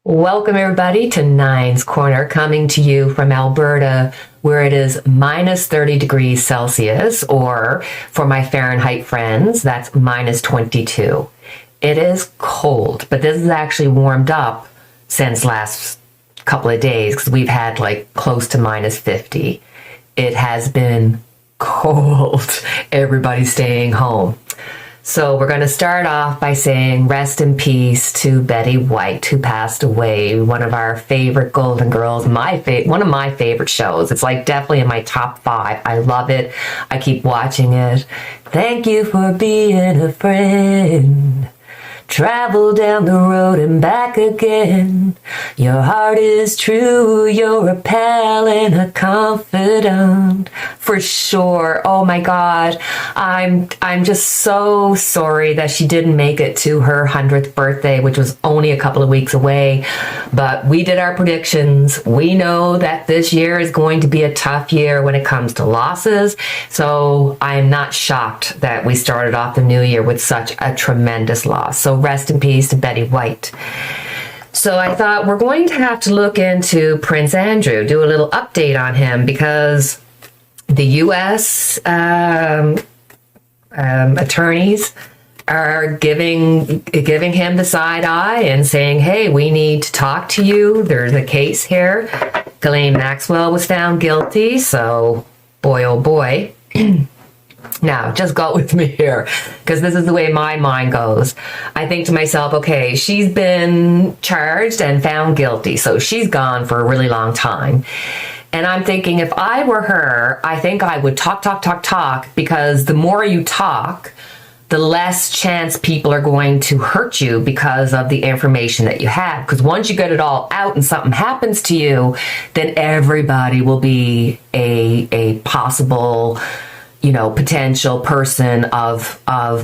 Welcome everybody to Nine's Corner, coming to you from Alberta, where it is minus 30 degrees Celsius, or for my Fahrenheit friends, that's minus 22. It is cold, but this is actually warmed up since last couple of days because we've had like close to minus 50. It has been cold. Everybody's staying home. So we're going to start off by saying rest in peace to Betty White, who passed away. One of our favorite Golden Girls, one of my favorite shows. It's like definitely in my top 5. I love it. I keep watching it. Thank you for being a friend. Travel down the road and back again. Your heart is true, you're a pal and a confidant. For sure. Oh my God. I'm just so sorry that she didn't make it to her 100th birthday, which was only a couple of weeks away. But we did our predictions. We know that this year is going to be a tough year when it comes to losses. So I'm not shocked that we started off the new year with such a tremendous loss. So rest in peace to Betty White. So I thought we're going to have to look into Prince Andrew, do a little update on him, because the U.S. Attorneys are giving him the side eye and saying, hey, we need to talk to you. There's a case here. Ghislaine Maxwell was found guilty. So boy, oh boy. Now, just go with me here, because this is the way my mind goes. I think to myself, okay, she's been charged and found guilty, so she's gone for a really long time. And I'm thinking, if I were her, I think I would talk, because the more you talk, the less chance people are going to hurt you because of the information that you have. Because once you get it all out and something happens to you, then everybody will be a possible, potential person of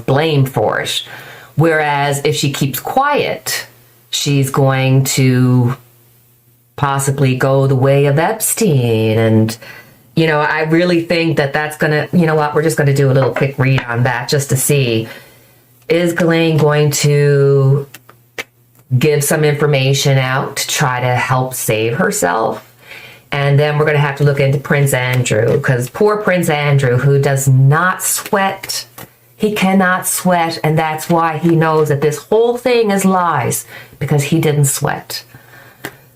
blame for it. Whereas if she keeps quiet, she's going to possibly go the way of Epstein. And, I really think that that's going to, we're just going to do a little quick read on that just to see, is Ghislaine going to give some information out to try to help save herself? And then we're going to have to look into Prince Andrew, because poor Prince Andrew, who does not sweat, he cannot sweat. And that's why he knows that this whole thing is lies, because he didn't sweat.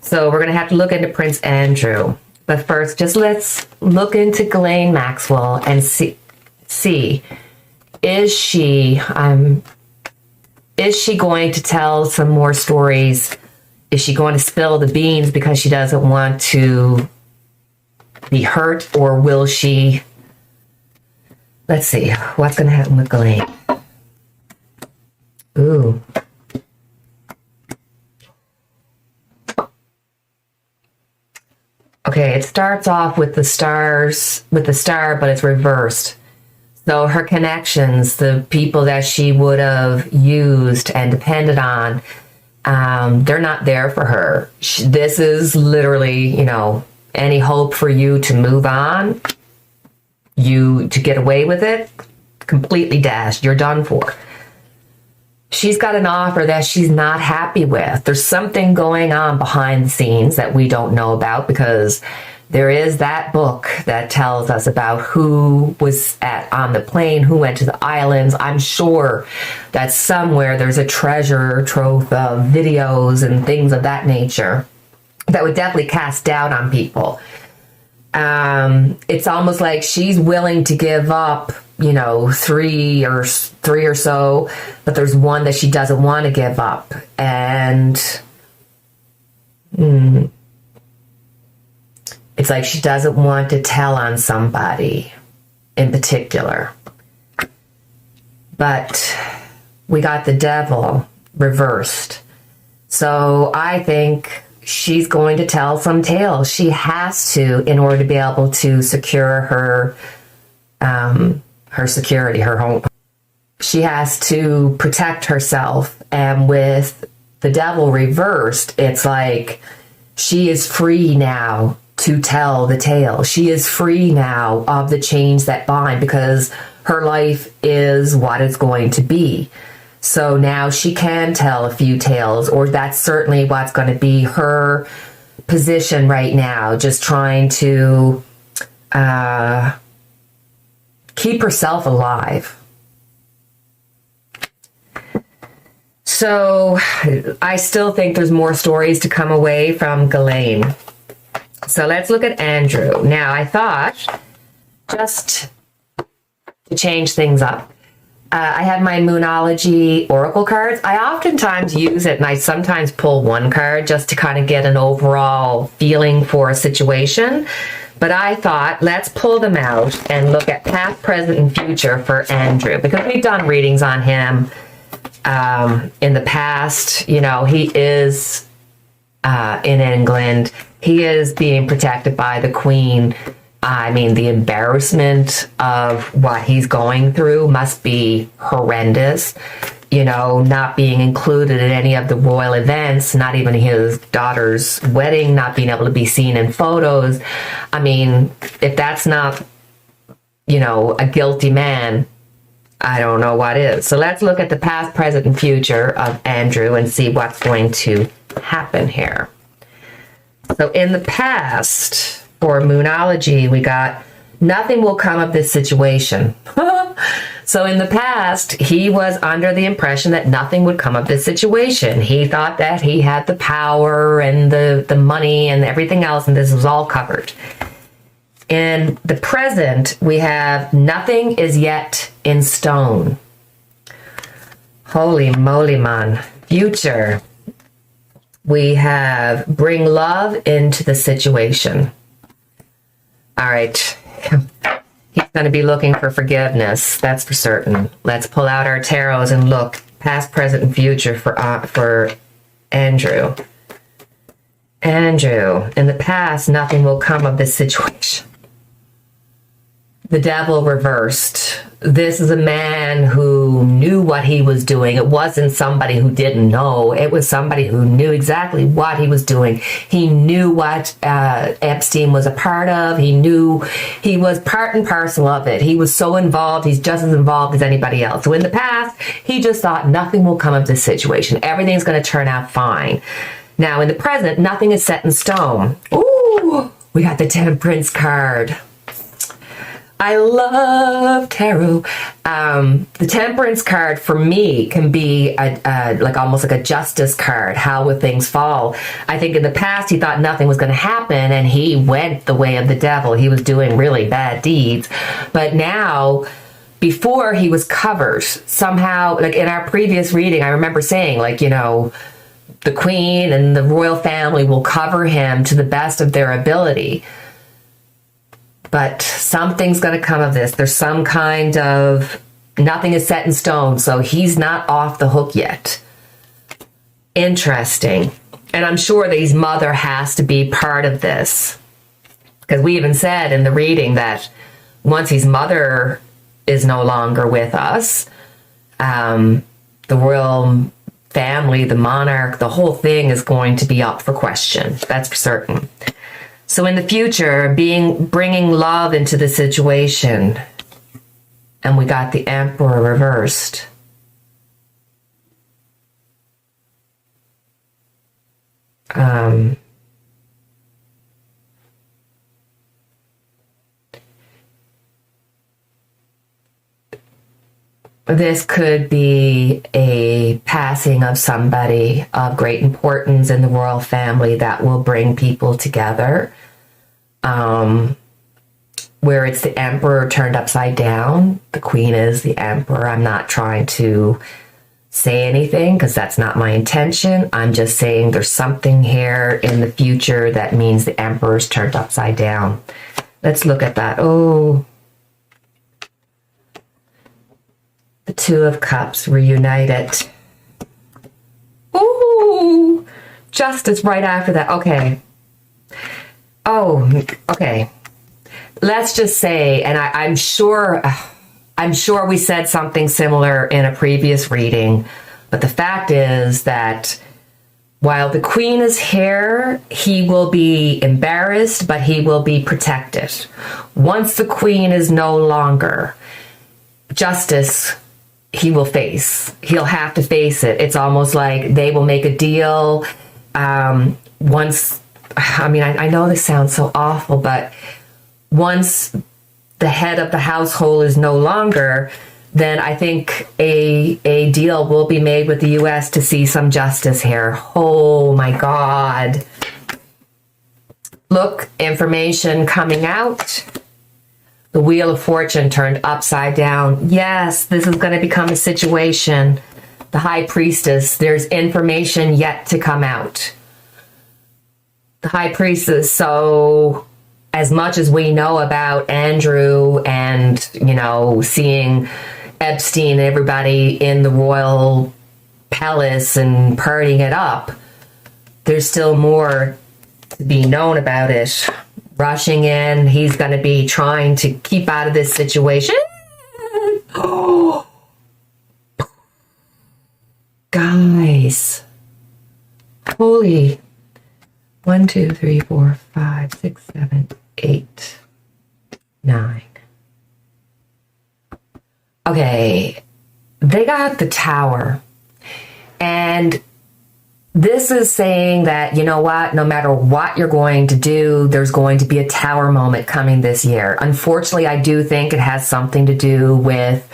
So we're going to have to look into Prince Andrew. But first, just let's look into Ghislaine Maxwell and see is she going to tell some more stories? Is she going to spill the beans because she doesn't want to be hurt? Or will she... Let's see. What's going to happen with Ghislaine? Ooh. Okay, it starts off with the stars, but it's reversed. So her connections, the people that she would have used and depended on, they're not there for her. This is literally, any hope for you to move on, to get away with it, completely dashed. You're done for. She's got an offer that she's not happy with. There's something going on behind the scenes that we don't know about, because there is that book that tells us about who was on the plane, who went to the islands. I'm sure that somewhere there's a treasure trove of videos and things of that nature that would definitely cast doubt on people. It's almost like she's willing to give up, three or so, but there's one that she doesn't want to give up. And it's like she doesn't want to tell on somebody in particular. But we got the devil reversed. So I think she's going to tell some tales. She has to, in order to be able to secure her security, her home. She has to protect herself. And with the devil reversed, it's like she is free now to tell the tale. She is free now of the chains that bind, because her life is what it's going to be. So now she can tell a few tales, or that's certainly what's going to be her position right now, just trying to keep herself alive. So I still think there's more stories to come away from Ghislaine. So let's look at Andrew. Now, I thought, just to change things up, I had my Moonology Oracle cards. I oftentimes use it, and I sometimes pull one card just to kind of get an overall feeling for a situation. But I thought, let's pull them out and look at past, present, and future for Andrew, because we've done readings on him in the past. You know, he is in England. He is being protected by the Queen. I mean, the embarrassment of what he's going through must be horrendous. You know, not being included in any of the royal events, not even his daughter's wedding, not being able to be seen in photos. I mean, if that's not, you know, a guilty man, I don't know what is. So let's look at the past, present, and future of Andrew and see what's going to happen here. So in the past, for Moonology, we got nothing will come of this situation. So in the past, he was under the impression that nothing would come of this situation. He thought that he had the power and the money and everything else, and this was all covered. In the present, we have nothing is yet in stone. Holy moly, man. Future, we have bring love into the situation. All right. He's going to be looking for forgiveness. That's for certain. Let's pull out our tarots and look past, present, and future for Andrew. Andrew, in the past, nothing will come of this situation. The devil reversed. This is a man who knew what he was doing. It wasn't somebody who didn't know. It was somebody who knew exactly what he was doing. He knew what Epstein was a part of. He knew he was part and parcel of it. He was so involved. He's just as involved as anybody else. So in the past, he just thought nothing will come of this situation. Everything's going to turn out fine. Now, in the present, nothing is set in stone. Ooh, we got the Temperance card. I love tarot. The Temperance card for me can be like almost like a justice card. How would things fall? I think in the past he thought nothing was going to happen and he went the way of the devil. He was doing really bad deeds. But now, before he was covered somehow, like in our previous reading, I remember saying, like, you know, the Queen and the royal family will cover him to the best of their ability. But something's going to come of this. There's some kind of, nothing is set in stone, so he's not off the hook yet. Interesting. And I'm sure that his mother has to be part of this. Because we even said in the reading that once his mother is no longer with us, the royal family, the monarch, the whole thing is going to be up for question. That's for certain. So in the future, bringing love into the situation, and we got the Emperor reversed. This could be a passing of somebody of great importance in the royal family that will bring people together. Where it's the emperor turned upside down. The Queen is the emperor. I'm not trying to say anything because that's not my intention. I'm just saying there's something here in the future that means the emperor's turned upside down. Let's look at that. Oh, the Two of Cups reunited. Ooh, justice right after that. Okay. Oh, okay. Let's just say, and I'm sure we said something similar in a previous reading, but the fact is that while the Queen is here, he will be embarrassed, but he will be protected. Once the Queen is no longer, justice he'll have to face it. It's almost like they will make a deal once. I mean, I know this sounds so awful, but once the head of the household is no longer, then I think a deal will be made with the U.S. to see some justice here. Oh my God. Look, information coming out. The Wheel of Fortune turned upside down. Yes, this is going to become a situation. The High Priestess, there's information yet to come out. The High Priestess, so as much as we know about Andrew and, you know, seeing Epstein and everybody in the royal palace and partying it up, there's still more to be known about it. Rushing in, he's going to be trying to keep out of this situation. Oh, guys, holy 1, 2, 3, 4, 5, 6, 7, 8, 9. Okay, they got the tower, and this is saying that, you know what, no matter what you're going to do, there's going to be a tower moment coming this year. Unfortunately, I do think it has something to do with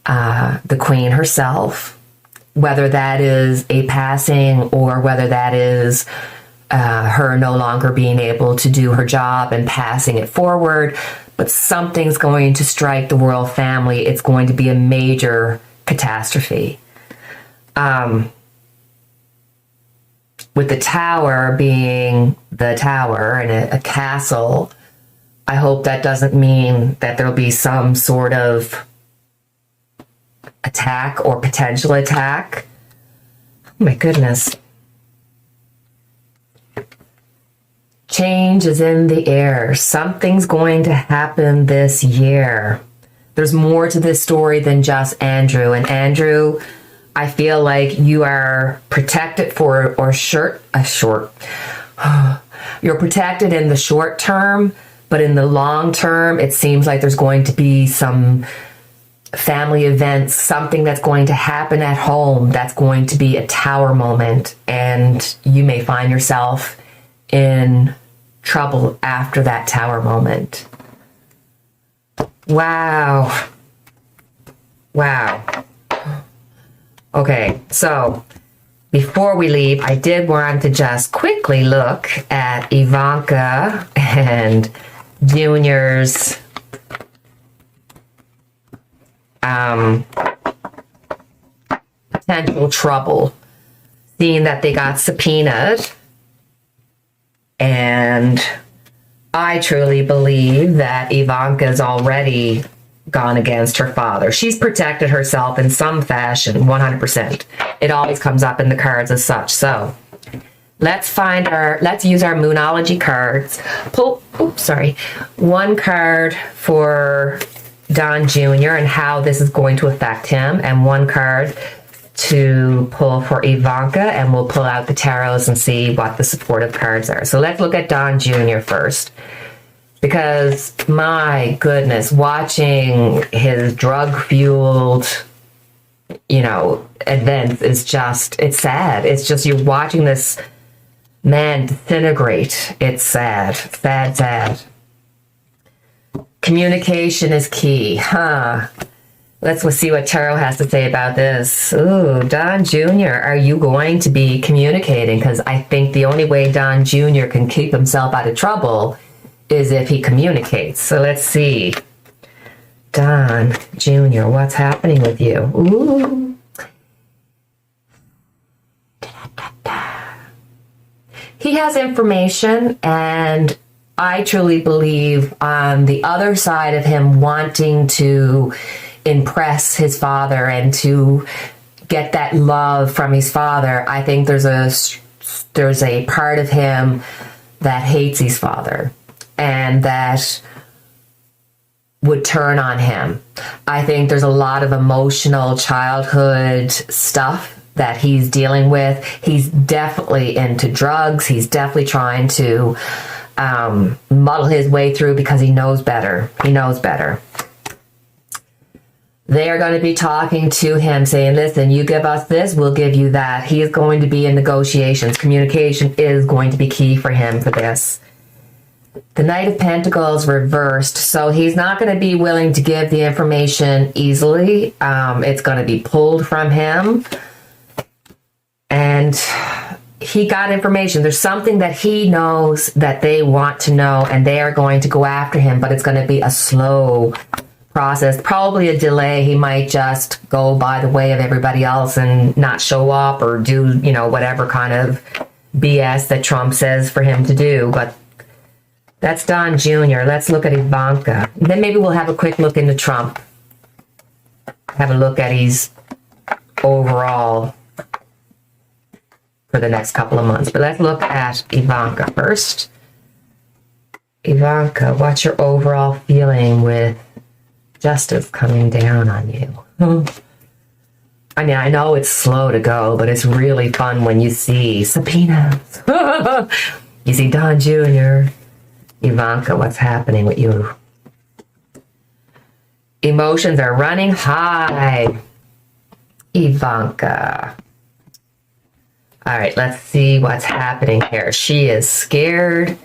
the Queen herself, whether that is a passing or whether that is her no longer being able to do her job and passing it forward. But something's going to strike the royal family. It's going to be a major catastrophe. With the tower being the tower and a castle, I hope that doesn't mean that there'll be some sort of attack or potential attack. Oh my goodness. Change is in the air. Something's going to happen this year. There's more to this story than just Andrew. And Andrew, I feel like you are protected you're protected in the short term, but in the long term, it seems like there's going to be some family events, something that's going to happen at home that's going to be a tower moment, and you may find yourself in trouble after that tower moment. Wow. Okay, so before we leave, I did want to just quickly look at Ivanka and Junior's potential trouble, seeing that they got subpoenaed. And I truly believe that Ivanka's already gone against her father. She's protected herself in some fashion, 100%. It always comes up in the cards as such. So let's use our Moonology cards. One card for Don Jr. and how this is going to affect him, and one card to pull for Ivanka, and we'll pull out the tarots and see what the supportive cards are. So let's look at Don Jr. first. Because, my goodness, watching his drug-fueled, events is it's sad. It's just you're watching this man disintegrate. It's sad. Sad. Communication is key, huh? Let's see what Tarot has to say about this. Ooh, Don Jr., are you going to be communicating? Because I think the only way Don Jr. can keep himself out of trouble is if he communicates. So let's see. Don Jr., what's happening with you? Ooh. He has information, and I truly believe on the other side of him wanting to impress his father and to get that love from his father, I think there's a part of him that hates his father and that would turn on him. I think there's a lot of emotional childhood stuff that he's dealing with. He's definitely into drugs. He's definitely trying to muddle his way through because he knows better. They are going to be talking to him saying, listen, you give us this, we'll give you that. He is going to be in negotiations. Communication is going to be key for him for this. The Knight of Pentacles reversed, so he's not going to be willing to give the information easily. It's going to be pulled from him. And he got information. There's something that he knows that they want to know, and they are going to go after him, but it's going to be a slow process, probably a delay. He might just go by the way of everybody else and not show up or do, you know, whatever kind of BS that Trump says for him to do. But that's Don Jr. Let's look at Ivanka. And then maybe we'll have a quick look into Trump. Have a look at his overall for the next couple of months. But let's look at Ivanka first. Ivanka, what's your overall feeling with justice coming down on you? I mean, I know it's slow to go, but it's really fun when you see subpoenas. You see Don Jr. Ivanka, what's happening with you? Emotions are running high. Ivanka. All right, let's see what's happening here. She is scared.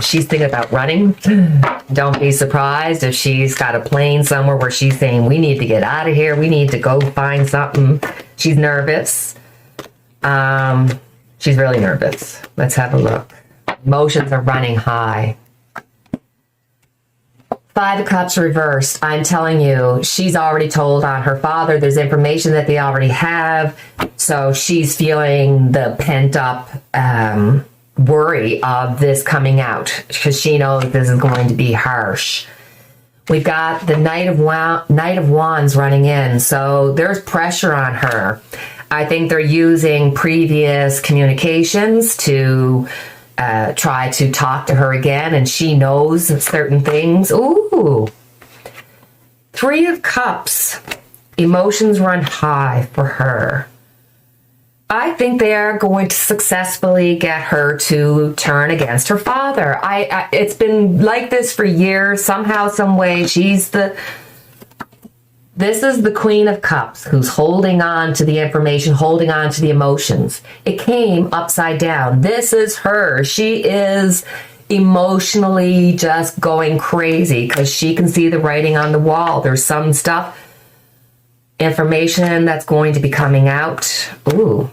She's thinking about running. Don't be surprised if she's got a plane somewhere where she's saying, we need to get out of here. We need to go find something. She's nervous. She's really nervous. Let's have a look. Emotions are running high. Five of Cups reversed. I'm telling you, she's already told on her father. There's information that they already have. So she's feeling the pent up worry of this coming out because she knows this is going to be harsh. We've got the Knight of Wands running in. So there's pressure on her. I think they're using previous communications to try to talk to her again, and she knows certain things. Ooh. Three of Cups. Emotions run high for her. I think they are going to successfully get her to turn against her father. It's been like this for years. Somehow, some way, this is the Queen of Cups who's holding on to the information, holding on to the emotions. It came upside down. This is her. She is emotionally just going crazy because she can see the writing on the wall. There's some stuff, information that's going to be coming out. Ooh.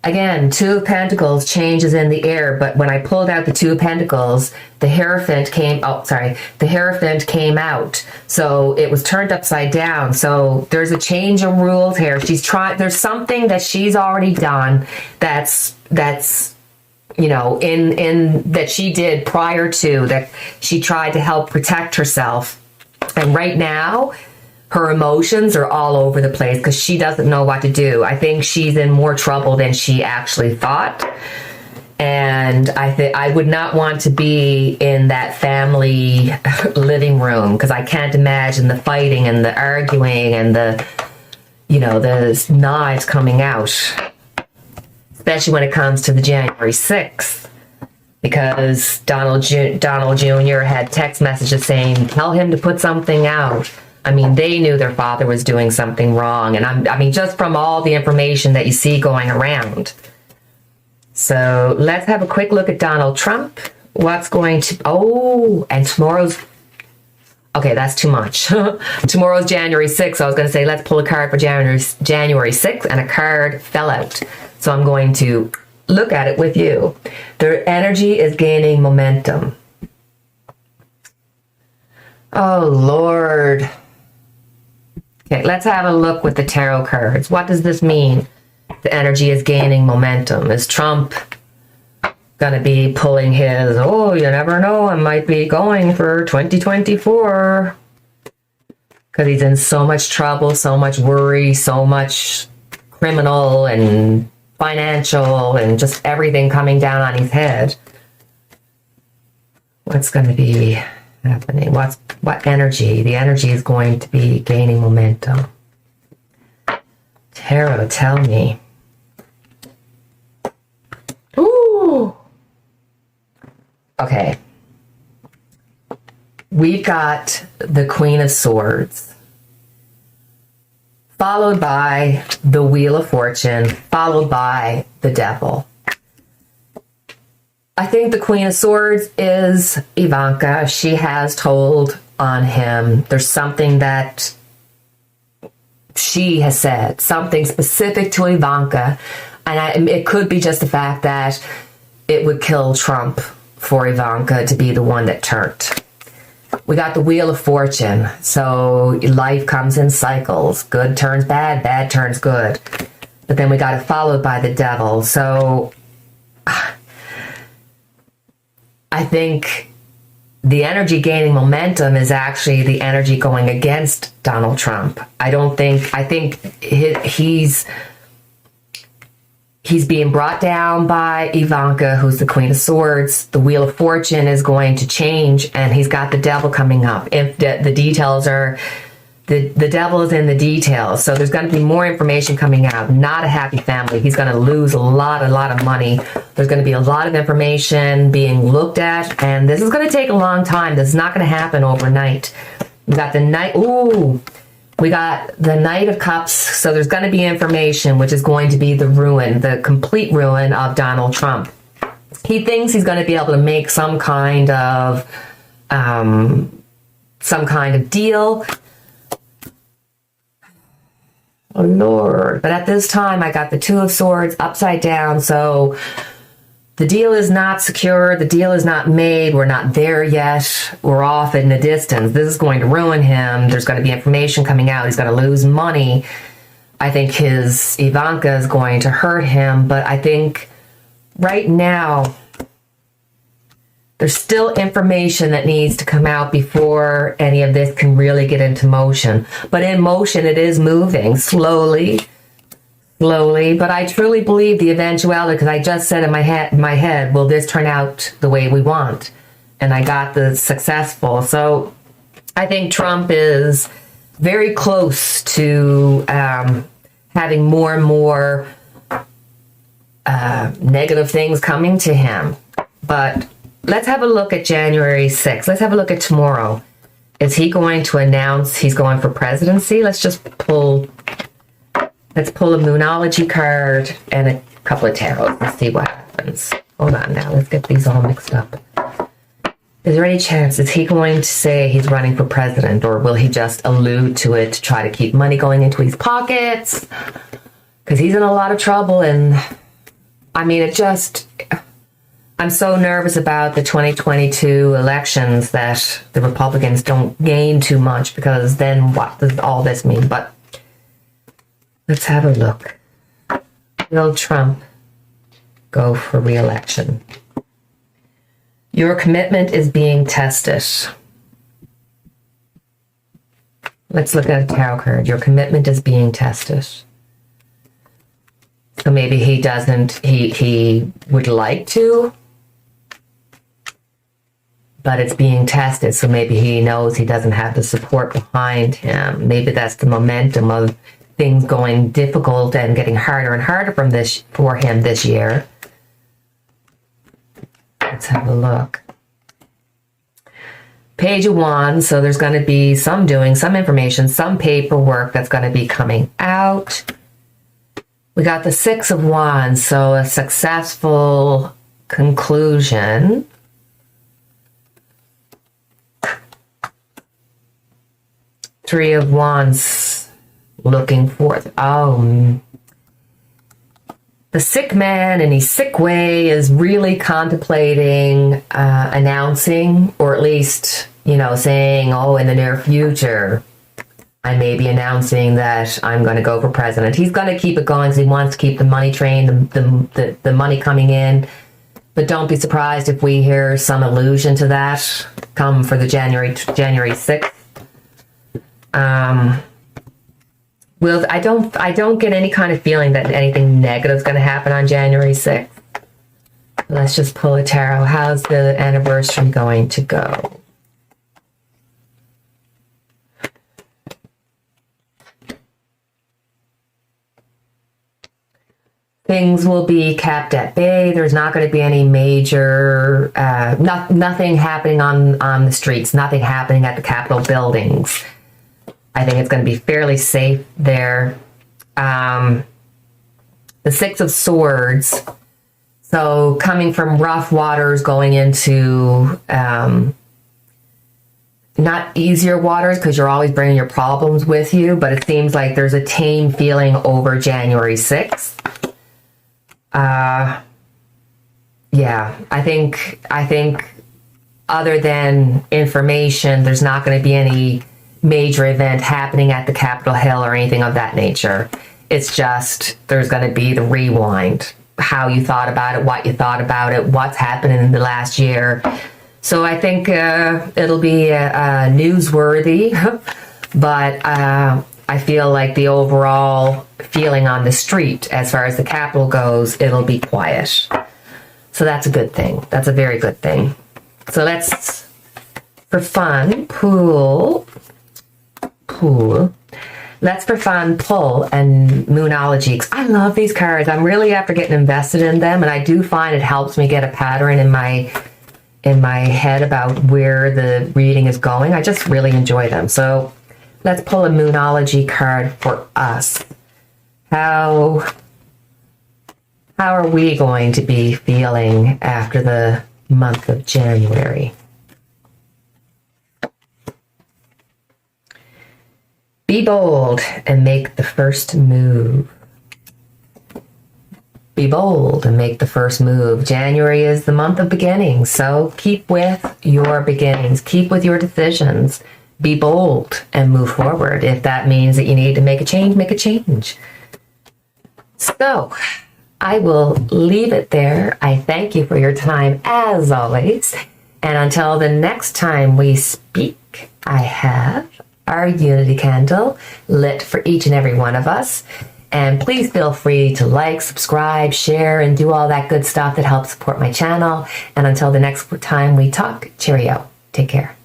Again, Two of Pentacles changes in the air, but when I pulled out the Two of Pentacles, the Hierophant came out. So it was turned upside down. So there's a change of rules here. There's something that she's already done that's you know, in that she did prior to that. She tried to help protect herself. And right now, her emotions are all over the place because she doesn't know what to do. I think she's in more trouble than she actually thought. And I would not want to be in that family living room because I can't imagine the fighting and the arguing and the knives coming out, especially when it comes to the January 6th. Because Donald Jr. had text messages saying, tell him to put something out. I mean, they knew their father was doing something wrong. And I mean, just from all the information that you see going around. So let's have a quick look at Donald Trump. What's going to... and tomorrow's... Okay, that's too much. Tomorrow's January 6th. I was going to say, let's pull a card for January 6th. And a card fell out. So I'm going to look at it with you. Their energy is gaining momentum. Oh, Lord. Okay, let's have a look with the tarot cards. What does this mean? The energy is gaining momentum. Is Trump going to be pulling his, oh, you never know, I might be going for 2024? Because he's in so much trouble, so much worry, so much criminal and financial and just everything coming down on his head. What's going to be happening? What energy? The energy is going to be gaining momentum. Tarot, tell me. Ooh. Okay. we've got the Queen of Swords, followed by the Wheel of Fortune, followed by the Devil. I think the Queen of Swords is Ivanka. She has told on him. There's something that she has said, something specific to Ivanka. And it could be just the fact that it would kill Trump for Ivanka to be the one that turned. We got the Wheel of Fortune. So life comes in cycles. Good turns bad, bad turns good. But then we got it followed by the Devil. So I think the energy gaining momentum is actually the energy going against Donald Trump. I think he's being brought down by Ivanka, who's the Queen of Swords. The Wheel of Fortune is going to change, and he's got the Devil coming up. If the details are, the Devil is in the details. So there's going to be more information coming out. Not a happy family. He's going to lose a lot of money. There's going to be a lot of information being looked at, and this is going to take a long time. This is not going to happen overnight. We got the Knight. Ooh. We got the Knight of Cups, so there's going to be information, which is going to be the ruin, the complete ruin of Donald Trump. He thinks he's going to be able to make some kind of deal. Oh, Lord. But at this time, I got the Two of Swords upside down, so the deal is not secure. The deal is not made. We're not there yet. We're off in the distance. This is going to ruin him. There's going to be information coming out. He's going to lose money. I think his Ivanka is going to hurt him. But I think right now, there's still information that needs to come out before any of this can really get into motion. But in motion, it is moving slowly. But I truly believe the eventuality, because I just said in my head, will this turn out the way we want? And I got the successful. So I think Trump is very close to having more and more negative things coming to him. But let's have a look at January 6th. Let's have a look at tomorrow. Is he going to announce he's going for presidency? Let's pull a Moonology card and a couple of tarots and see what happens. Hold on now. Let's get these all mixed up. Is there any chance, is he going to say he's running for president, or will he just allude to it to try to keep money going into his pockets? Because he's in a lot of trouble, and I mean, I'm so nervous about the 2022 elections that the Republicans don't gain too much, because then what does all this mean? But let's have a look. Will Trump go for re-election? Your commitment is being tested. Let's look at a tarot card. Your commitment is being tested. So maybe he would like to, but it's being tested. So maybe he knows he doesn't have the support behind him. Maybe that's the momentum of things going difficult and getting harder and harder for him this year. Let's have a look. Page of Wands. So there's going to be some information, some paperwork that's going to be coming out. We got the Six of Wands. So a successful conclusion. Three of Wands. Looking forth. The sick man in his sick way is really contemplating announcing, or at least, saying, in the near future, I may be announcing that I'm going to go for president. He's going to keep it going because he wants to keep the money train, the money coming in. But don't be surprised if we hear some allusion to that come for the January 6th. Well, I don't get any kind of feeling that anything negative is going to happen on January 6th. Let's just pull a tarot. How's the anniversary going to go? things will be kept at bay. There's not going to be any major, nothing happening on the streets, nothing happening at the Capitol buildings. I think it's going to be fairly safe there. The Six of Swords. So coming from rough waters, going into not easier waters, because you're always bringing your problems with you, but it seems like there's a tame feeling over January 6th. Yeah, I think other than information, there's not going to be any major event happening at the Capitol Hill or anything of that nature. It's just, there's going to be the rewind, how you thought about it, what you thought about it, what's happened in the last year. So I think it'll be newsworthy, but I feel like the overall feeling on the street, as far as the Capitol goes, it'll be quiet. So that's a good thing. That's a very good thing. So let's, for fun, pull. Let's for fun pull and Moonology, because I love these cards. I'm really after getting invested in them, and I do find it helps me get a pattern in my head about where the reading is going. I just really enjoy them. So let's pull a Moonology card for us. How are we going to be feeling after the month of January? Be bold and make the first move. Be bold and make the first move. January is the month of beginnings, so keep with your beginnings. Keep with your decisions. Be bold and move forward. If that means that you need to make a change, make a change. So, I will leave it there. I thank you for your time as always. And until the next time we speak, I have our unity candle lit for each and every one of us. And please feel free to like, subscribe, share, and do all that good stuff that helps support my channel. And until the next time we talk, cheerio. Take care.